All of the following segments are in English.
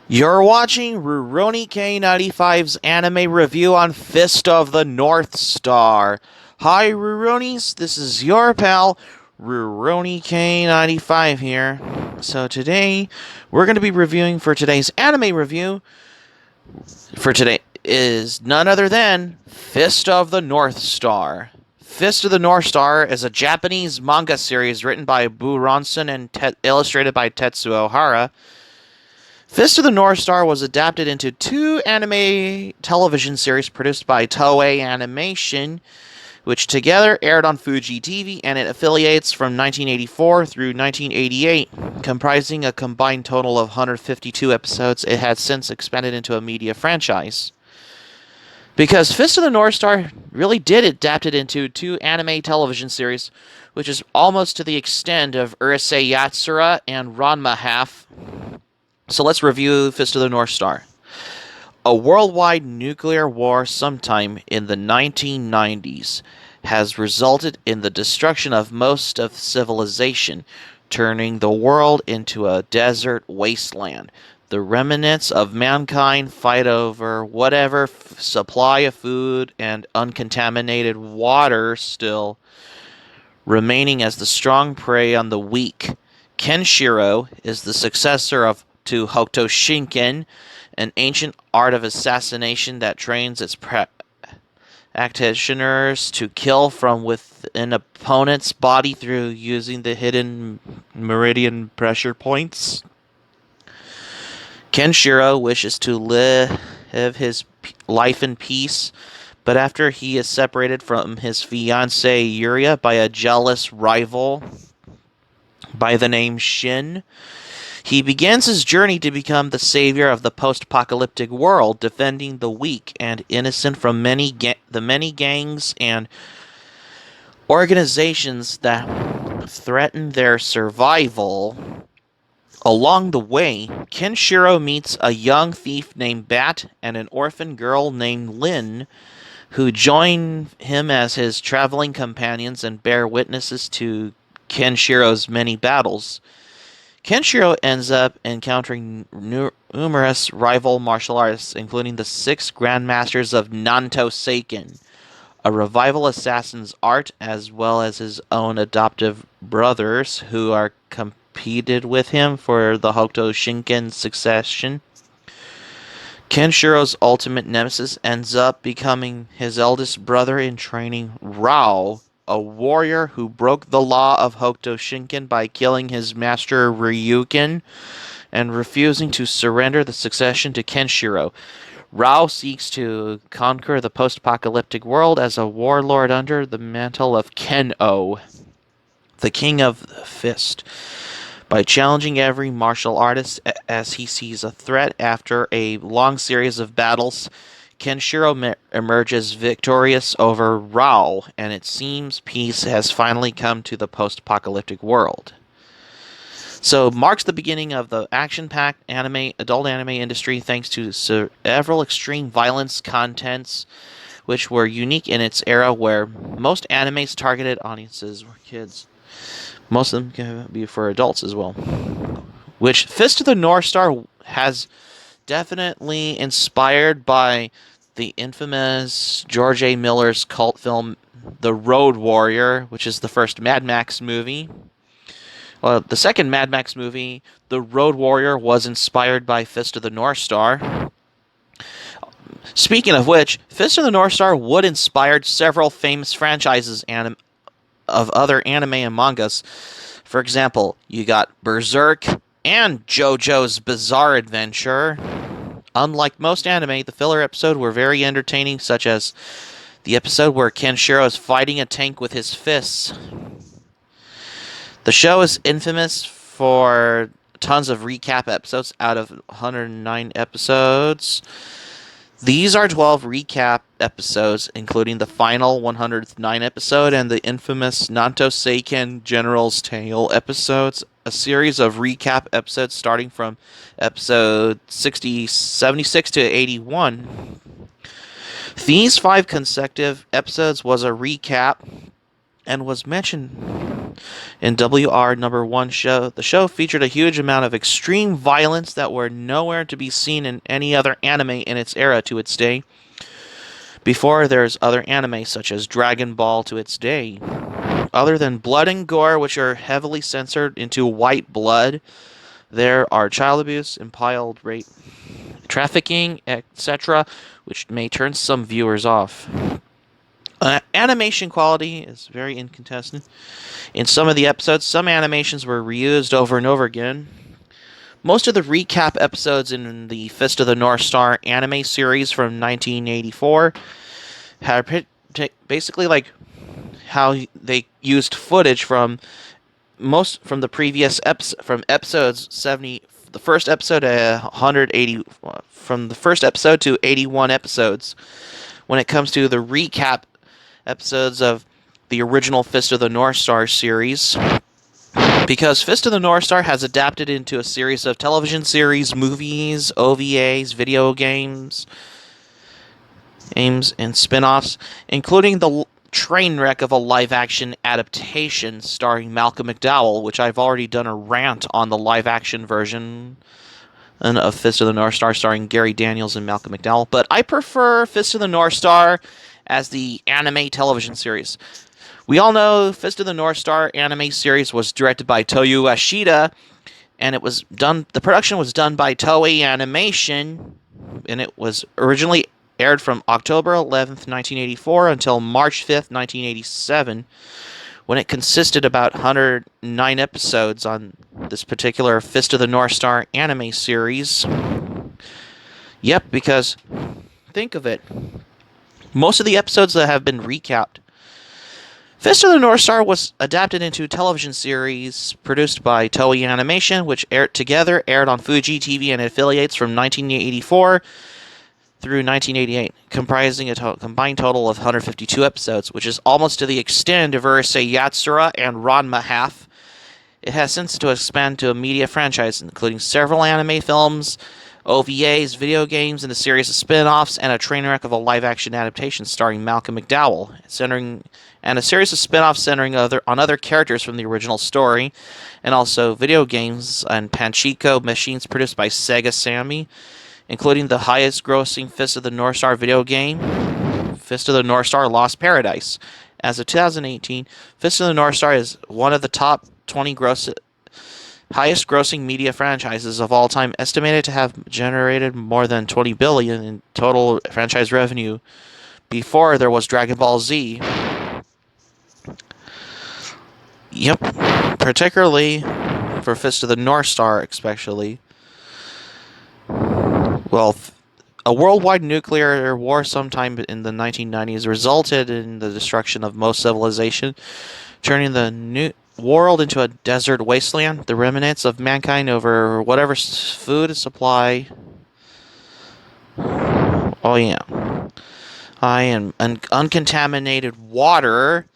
You're watching Rurouni K95's anime review on Fist of the North Star. Hi, Rurouni's. This is your pal, Rurouni K95 here. So today, we're going to be reviewing for today's anime review. For today is none other than Fist of the North Star. Fist of the North Star is a Japanese manga series written by Bronson and illustrated by Tetsuo Hara. Fist of the North Star was adapted into two anime television series produced by Toei Animation, which together aired on Fuji TV and it affiliates from 1984 through 1988, comprising a combined total of 152 episodes. It has since expanded into a media franchise. Because Fist of the North Star really did adapt it into two anime television series, which is almost to the extent of Urusei Yatsura and Ranma half. So let's review Fist of the North Star. A worldwide nuclear war sometime in the 1990s has resulted in the destruction of most of civilization, turning the world into a desert wasteland. The remnants of mankind fight over whatever supply of food and uncontaminated water still remaining as the strong prey on the weak. Kenshiro is the successor to Hokuto Shinken, an ancient art of assassination that trains its practitioners to kill from within an opponent's body through using the hidden meridian pressure points. Kenshiro wishes to live his life in peace, but after he is separated from his fiancée Yuria by a jealous rival by the name Shin, he begins his journey to become the savior of the post-apocalyptic world, defending the weak and innocent from the many gangs and organizations that threaten their survival. Along the way, Kenshiro meets a young thief named Bat and an orphan girl named Lin, who join him as his traveling companions and bear witnesses to Kenshiro's many battles. Kenshiro ends up encountering numerous rival martial artists, including the 6 Grandmasters of Nanto Seiken, a revival assassin's art, as well as his own adoptive brothers, who are competed with him for the Hokuto Shinken succession. Kenshiro's ultimate nemesis ends up becoming his eldest brother in training, Rao, a warrior who broke the law of Hokuto Shinken by killing his master Ryuken and refusing to surrender the succession to Kenshiro. Rao seeks to conquer the post-apocalyptic world as a warlord under the mantle of Ken-O, the king of the fist, by challenging every martial artist as he sees a threat. After a long series of battles, Kenshiro emerges victorious over Rao, and it seems peace has finally come to the post-apocalyptic world. So marks the beginning of the action-packed adult anime industry, thanks to several extreme violence contents, which were unique in its era, where most anime's targeted audiences were kids. Most of them can be for adults as well. Which Fist of the North Star has definitely inspired by the infamous George A. Miller's cult film, The Road Warrior, which is the first Mad Max movie. Well, the second Mad Max movie, The Road Warrior, was inspired by Fist of the North Star. Speaking of which, Fist of the North Star would inspire several famous franchises of other anime and mangas. For example, you got Berserk and JoJo's Bizarre Adventure. Unlike most anime, the filler episodes were very entertaining, such as the episode where Kenshiro is fighting a tank with his fists. The show is infamous for tons of recap episodes out of 109 episodes. These are 12 recap episodes, including the final 109th episode and the infamous Nanto Seiken General's Tale episodes, a series of recap episodes starting from episode 76 to 81. These 5 consecutive episodes was a recap and was mentioned In WR #1 show, the show featured a huge amount of extreme violence that were nowhere to be seen in any other anime in its era to its day. Before there's other anime such as Dragon Ball to its day. Other than blood and gore, which are heavily censored into white blood, there are child abuse, impaled rape, trafficking, etc., which may turn some viewers off. Animation quality is very inconsistent. In some of the episodes, some animations were reused over and over again. Most of the recap episodes in the Fist of the North Star anime series from 1984 had basically like how they used footage from the previous from episodes 70, the first episode to 180, from the first episode to 81 episodes. When it comes to the recap episodes of the original Fist of the North Star series, because Fist of the North Star has adapted into a series of television series, movies, OVAs, video games, and spin-offs, including the train wreck of a live-action adaptation starring Malcolm McDowell, which I've already done a rant on the live-action version of Fist of the North Star starring Gary Daniels and Malcolm McDowell, but I prefer Fist of the North Star as the anime television series. We all know Fist of the North Star anime series was directed by Toyo Ashida, and the production was done by Toei Animation, and it was originally aired from October 11th, 1984 until March 5th, 1987, when it consisted about 109 episodes on this particular Fist of the North Star anime series. Yep, because think of it. Most of the episodes that have been recapped. Fist of the North Star was adapted into a television series produced by Toei Animation, which aired on Fuji TV and affiliates from 1984 through 1988, comprising a combined total of 152 episodes, which is almost to the extent of Urusei Yatsura and Ranma half. It has since to expand to a media franchise, including several anime films, OVAs, video games, and a series of spin-offs, and a train wreck of a live-action adaptation starring Malcolm McDowell, and a series of spin-offs centering on other characters from the original story, and also video games and Pachinko machines produced by Sega Sammy, including the highest-grossing Fist of the North Star video game, Fist of the North Star Lost Paradise. As of 2018, Fist of the North Star is one of the top 20 highest-grossing media franchises of all time, estimated to have generated more than $20 billion in total franchise revenue before there was Dragon Ball Z. Yep, particularly for Fist of the North Star, especially. Well, a worldwide nuclear war sometime in the 1990s resulted in the destruction of most civilization, turning the world into a desert wasteland. The remnants of mankind over whatever food supply. Oh yeah. And uncontaminated water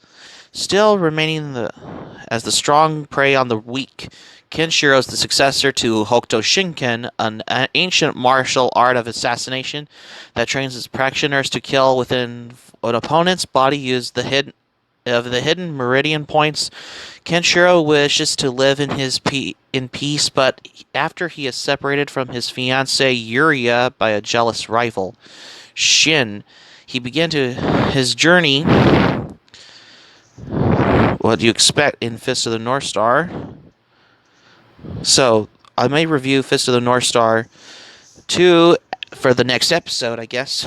still remaining as the strong prey on the weak. Kenshiro is the successor to Hokuto Shinken, an ancient martial art of assassination that trains its practitioners to kill within an opponent's body use the hidden meridian points. Kenshiro wishes to live in peace, but after he is separated from his fiancée Yuria by a jealous rival, Shin, he began his journey. What do you expect in Fist of the North Star? So, I may review Fist of the North Star 2 for the next episode, I guess.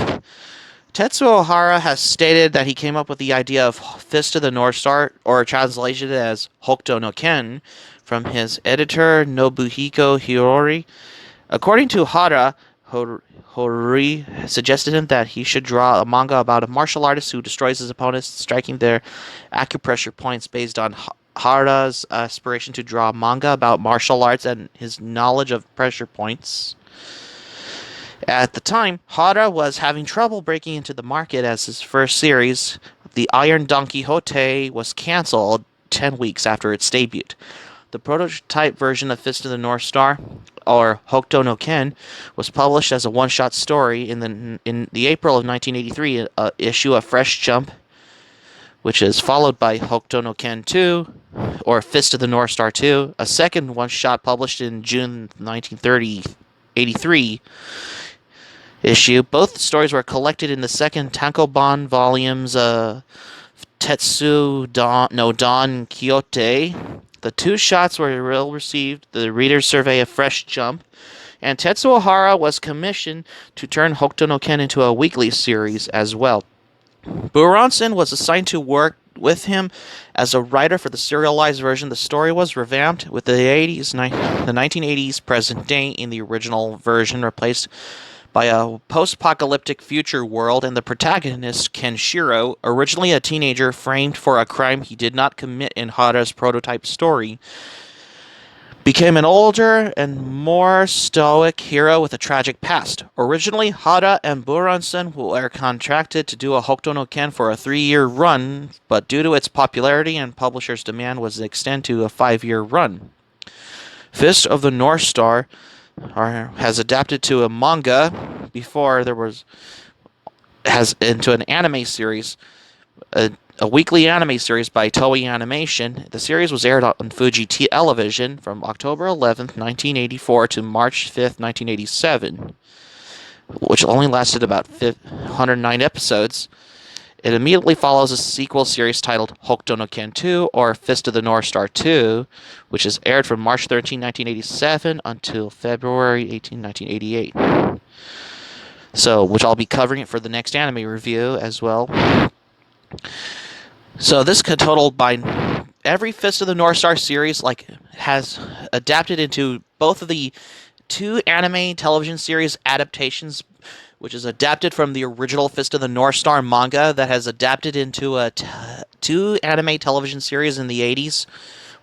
Tetsuo Hara has stated that he came up with the idea of Fist of the North Star, or translated as Hokuto no Ken, from his editor Nobuhiko Hirori. According to Hara, Hirori suggested him that he should draw a manga about a martial artist who destroys his opponents, striking their acupressure points based on Hara's aspiration to draw a manga about martial arts and his knowledge of pressure points. At the time, Hara was having trouble breaking into the market as his first series, The Iron Don Quixote, was cancelled 10 weeks after its debut. The prototype version of Fist of the North Star, or Hokuto no Ken, was published as a one-shot story in the April of 1983 issue of Fresh Jump, which is followed by Hokuto no Ken 2, or Fist of the North Star 2, a second one-shot published in June 1983 issue. Both stories were collected in the second tankobon volumes Tetsuo no Don Quixote. The two shots were well received. The readers survey a fresh jump. And Tetsuo Hara was commissioned to turn Hokuto no Ken into a weekly series as well. Bronson was assigned to work with him as a writer for the serialized version. The story was revamped with the 1980s present day in the original version, replaced by a post-apocalyptic future world, and the protagonist, Kenshiro, originally a teenager framed for a crime he did not commit in Hara's prototype story, became an older and more stoic hero with a tragic past. Originally, Hara and Bronson were contracted to do a Hokuto no Ken for a 3-year run, but due to its popularity and publishers' demand was extended to a 5-year run. Fist of the North Star has adapted to a manga before has into an anime series, a weekly anime series by Toei Animation. The series was aired on Fuji Television from October 11th, 1984 to March 5th, 1987, which only lasted about 109 episodes. It immediately follows a sequel series titled Hokuto no Ken 2, or Fist of the North Star 2, which is aired from March 13, 1987 until February 18, 1988. So, which I'll be covering it for the next anime review as well. So this could total by every Fist of the North Star series has adapted into both of the 2 anime television series adaptations, which is adapted from the original Fist of the North Star manga that has adapted into a 2 anime television series in the 80s.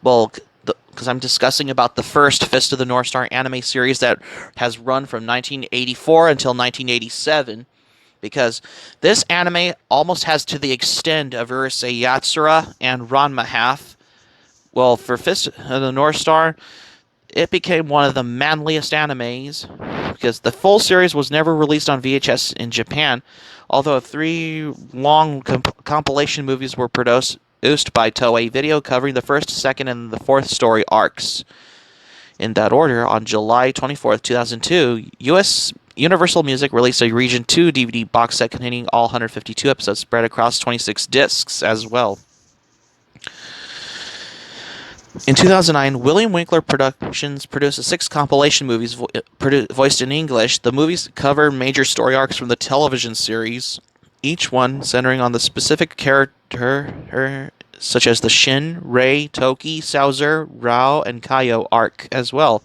Well, because I'm discussing about the first Fist of the North Star anime series that has run from 1984 until 1987. Because this anime almost has to the extent of Urusei Yatsura and Ranma half. Well, for Fist of the North Star, it became one of the manliest animes, because the full series was never released on VHS in Japan, although 3 long compilation movies were produced by Toei Video covering the first, second, and the fourth story arcs. In that order, on July 24th, 2002, U.S. Universal Music released a Region 2 DVD box set containing all 152 episodes spread across 26 discs as well. In 2009, William Winkler Productions produced 6 compilation movies voiced in English. The movies cover major story arcs from the television series, each one centering on the specific character, such as the Shin, Rei, Toki, Sauser, Rao, and Kaio arc as well.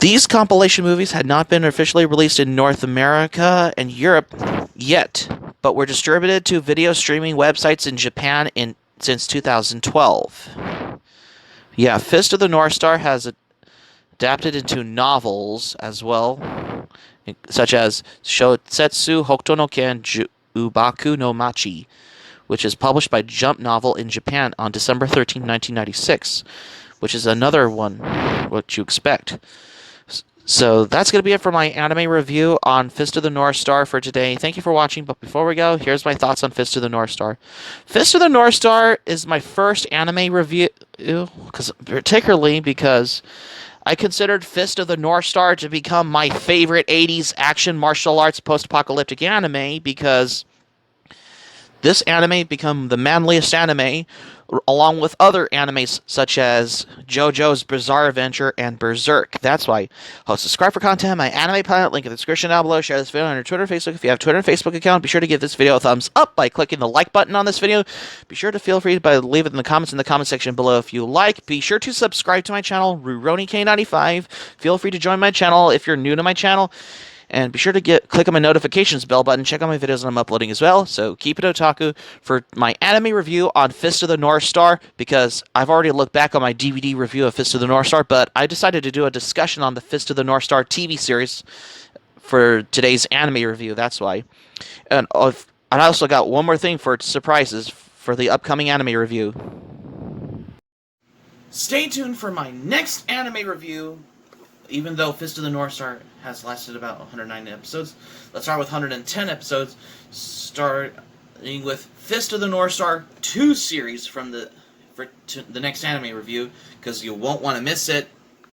These compilation movies had not been officially released in North America and Europe yet, but were distributed to video streaming websites in Japan since 2012. Yeah, Fist of the North Star has adapted into novels as well, such as Shousetsu Hokuto no Ken Ubaku no Machi, which is published by Jump Novel in Japan on December 13, 1996, which is another one, what you expect. So that's going to be it for my anime review on Fist of the North Star for today. Thank you for watching, but before we go, here's my thoughts on Fist of the North Star. Fist of the North Star is my first anime review, particularly because I considered Fist of the North Star to become my favorite 80s action martial arts post-apocalyptic anime, because this anime became the manliest anime, along with other animes such as JoJo's Bizarre Adventure and Berserk. That's why. Subscribe for content, my anime pilot, link in the description down below. Share this video on your Twitter and Facebook. If you have a Twitter and Facebook account, be sure to give this video a thumbs up by clicking the like button on this video. Be sure to feel free to leave it in the comment section below if you like. Be sure to subscribe to my channel, RurouniK95. Feel free to join my channel if you're new to my channel. And be sure to click on my notifications bell button. Check out my videos that I'm uploading as well. So keep it otaku for my anime review on Fist of the North Star, because I've already looked back on my DVD review of Fist of the North Star, but I decided to do a discussion on the Fist of the North Star TV series for today's anime review. That's why. And I also got one more thing for surprises for the upcoming anime review. Stay tuned for my next anime review. Even though Fist of the North Star has lasted about 109 episodes, let's start with 110 episodes. with Fist of the North Star 2 series from the next anime review, because you won't want to miss it.